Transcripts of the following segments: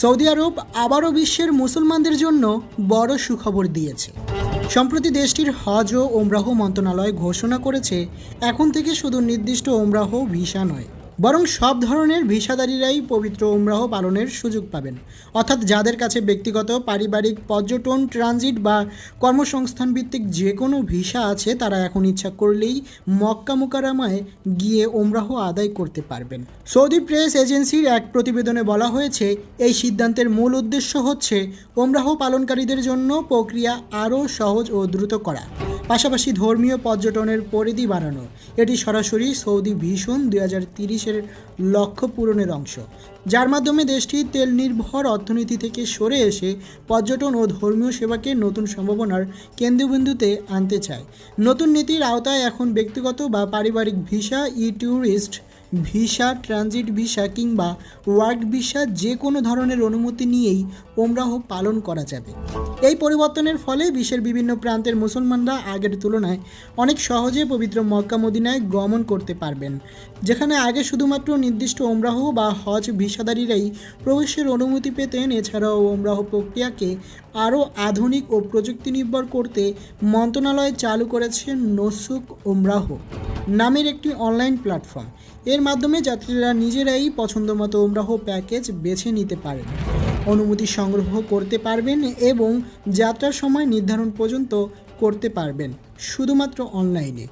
Saudi আরব আবারও বিশ্বের মুসলমানদের জন্য বড় সুখবর দিয়েছে। সম্প্রতি দেশটির হজ ও ওমরাহ মন্ত্রণালয় ঘোষণা করেছে, এখন থেকে শুধু নির্দিষ্ট ওমরাহ ভিসা নয়, বরং সব ধরনের ভিসাধারীরাই পবিত্র ওমরাহ পালনের সুযোগ পাবেন। অর্থাৎ যাদের কাছে ব্যক্তিগত, পারিবারিক, পর্যটন, ট্রানজিট বা কর্মসংস্থান ভিত্তিক যে কোনো ভিসা আছে, তারা এখন ইচ্ছা করলেই মক্কা মুকাররমায় গিয়ে ওমরাহ আদায় করতে পারবেন। সৌদি প্রেস এজেন্সির এক প্রতিবেদনে বলা হয়েছে, এই সিদ্ধান্তের মূল উদ্দেশ্য হচ্ছে ওমরাহ পালনকারীদের জন্য প্রক্রিয়া আরও সহজ ও দ্রুত করা, পাশাপাশি ধর্মীয় পর্যটনের পরিধি বাড়ানো। এটি সরাসরি সৌদি ভিশন 2030-এর লক্ষ্য পূরণের অংশ, যার মাধ্যমে দেশটি তেল নির্ভর অর্থনীতি থেকে সরে এসে পর্যটন ও ধর্মীয় সেবাকে নতুন সম্ভাবনার কেন্দ্রবিন্দুতে আনতে চায়। নতুন নীতির আওতায় এখন ব্যক্তিগত বা পারিবারিক visa, tourist visa, transit visa কিংবা ওয়ার্ক ভিসা যে কোনো ধরনের অনুমতি নিয়েই ওমরাহ পালন করা যাবে। এই পরিবর্তনের ফলে বিশ্বের বিভিন্ন প্রান্তের মুসলমানরা আগের তুলনায় অনেক সহজে পবিত্র মক্কা মদিনায় গমন করতে পারবেন, যেখানে আগে শুধুমাত্র নির্দিষ্ট ওমরাহ বা হজ ভিসাধারীরাই প্রবেশের অনুমতি পেতেন। এছাড়াও ওমরাহ প্রক্রিয়াকে আরও আধুনিক ও প্রযুক্তি নির্ভর করতে মন্ত্রণালয় চালু করেছে নসুক ওমরাহ নামের একটি অনলাইন প্ল্যাটফর্ম। এর মাধ্যমে যাত্রীরা নিজেরাই পছন্দমতো ওমরাহ প্যাকেজ বেছে নিতে পারেন, অনুমতি সংগ্রহ করতে পারবেন এবং যাত্রার সময় নির্ধারণ পর্যন্ত করতে পারবেন শুধুমাত্র অনলাইনে।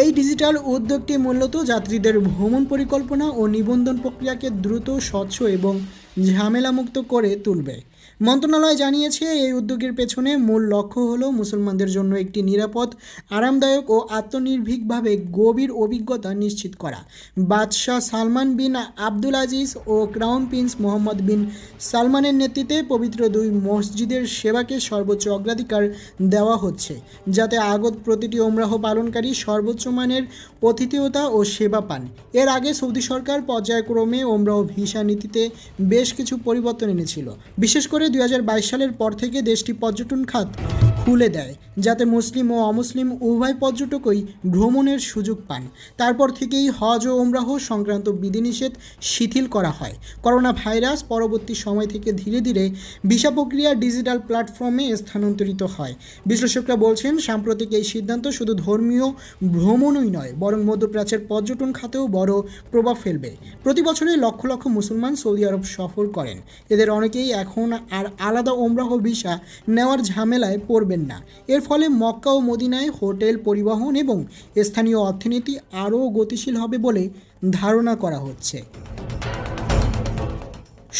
এই ডিজিটাল উদ্যোগটি মূলত যাত্রীদের ভ্রমণ পরিকল্পনা ও নিবন্ধন প্রক্রিয়াকে দ্রুত, স্বচ্ছ এবং ঝামেলামুক্ত করে তুলবে। মন্ত্রণালয় জানিয়েছে, এই উদ্যোগের পেছনে মূল লক্ষ্য হল মুসলমানদের জন্য একটি নিরাপদ, আরামদায়ক ও আত্মনির্ভীকভাবে গভীর অভিজ্ঞতা নিশ্চিত করা। বাদশাহ সালমান বিন আব্দুল আজিজ ও ক্রাউন প্রিন্স মোহাম্মদ বিন সালমানের নেতৃত্বে পবিত্র দুই মসজিদের সেবাকে সর্বোচ্চ অগ্রাধিকার দেওয়া হচ্ছে, যাতে আগত প্রতিটি ওমরাহ পালনকারী সর্বোচ্চ মানের আতিথেয়তা ও সেবা পান। এর আগে সৌদি সরকার পর্যায়ক্রমে ওমরাহ ভিসা নীতিতে বেশ কিছু পরিবর্তন এনেছিল, বিশেষ করে 2022 সালের পর থেকে দেশটি পর্যটন খাত খুলে দেয়, যাতে মুসলিম ও অমুসলিম উভয় পর্যটকই ভ্রমণের সুযোগ পান। তারপর থেকেই হজ ও ওমরাহ সংক্রান্ত বিধিনিষেধ শিথিল করা হয়। করোনা ভাইরাস পরবর্তী সময় থেকে ধীরে ধীরে ভিসা প্রক্রিয়া ডিজিটাল প্ল্যাটফর্মে স্থানান্তরিত হয়। বিশ্লেষকরা বলছেন, সাম্প্রতিক এই সিদ্ধান্ত শুধু ধর্মীয় ভ্রমণই নয়, বরং মধ্যপ্রাচ্যের পর্যটন খাতেও বড় প্রভাব ফেলবে। প্রতি বছরে লক্ষ লক্ষ মুসলমান সৌদি আরব সফর করেন। এদের অনেকেই এখন আর আলাদা ওমরাহ ভিসা নেওয়ার ঝামেলায় পড়বেন না। এর ফলে মক্কা ও মদিনায় হোটেল, পরিবহন এবং স্থানীয় অর্থনীতি আরও গতিশীল হবে বলে ধারণা করা হচ্ছে।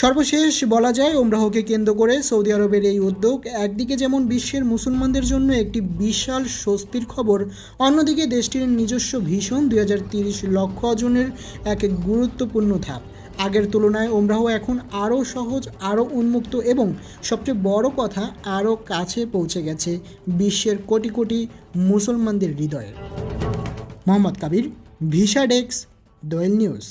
সর্বশেষ বলা যায়, ওমরাহকে কেন্দ্র করে সৌদি আরবের এই উদ্যোগ একদিকে যেমন বিশ্বের মুসলমানদের জন্য একটি বিশাল স্বস্তির খবর, অন্যদিকে দেশটির নিজস্ব ভিশন 2030 লক্ষ্য অর্জনের এক গুরুত্বপূর্ণ ধাপ। আগের তুলনায় ওমরাহ এখন আরও সহজ, আরও উন্মুক্ত এবং সবচেয়ে বড় কথা, আরও কাছে পৌঁছে গেছে বিশ্বের কোটি কোটি মুসলমানদের হৃদয়ে। মোহাম্মদ কাবির, ভিসা ডেস্ক, দোয়েল নিউজ।